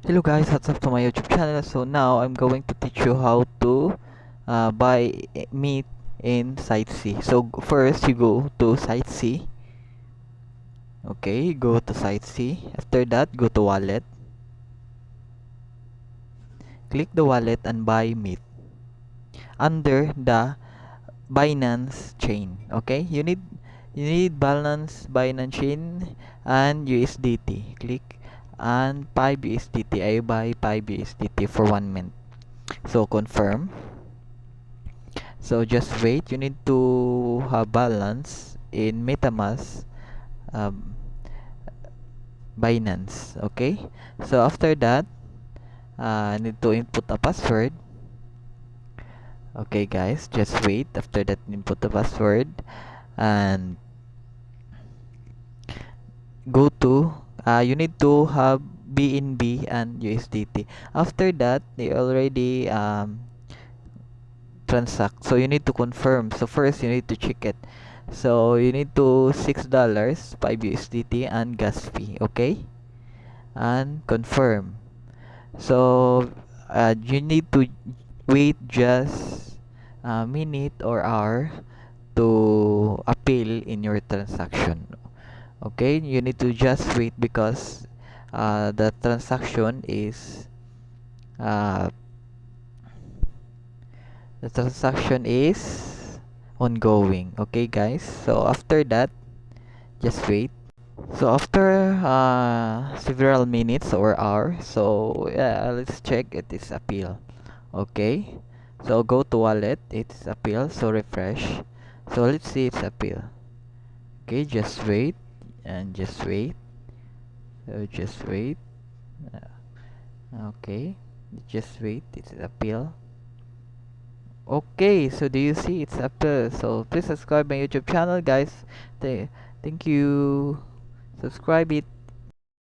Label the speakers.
Speaker 1: Hello guys, what's up to my YouTube channel? So now I'm going to teach you how to buy meat in Site C. So first you go to Site C. Okay, go to Site C. After that, go to wallet. Click the wallet and buy meat under the Binance chain. Okay, you need Binance chain and USDT. Click and 5 USDT. I buy 5 USDT for 1 month. So confirm. So just wait. You need to have balance in MetaMask, um, Binance. Okay. So after that, need to input a password. Okay, guys, just wait. After that, input the password and go to. You need to have BNB and USDT. After that, they already transact, so you need to confirm. So first you need to check it. So you need to $6, 5 USDT and gas fee. Okay, and confirm. So you need to wait just a minute or hour to appeal in your transaction. Okay, you need to just wait because the transaction is uh, the transaction is ongoing. Okay, guys, so after that, just wait. So after several minutes or hours, so yeah, let's check it is appeal. Okay, so go to wallet, it's appeal, so refresh. So let's see it's appeal. Okay, just wait and just wait. So just wait. Okay, just wait, it's appeal. Okay, so do you see it's appeal? So please subscribe my YouTube channel, guys. Thank you. Subscribe it.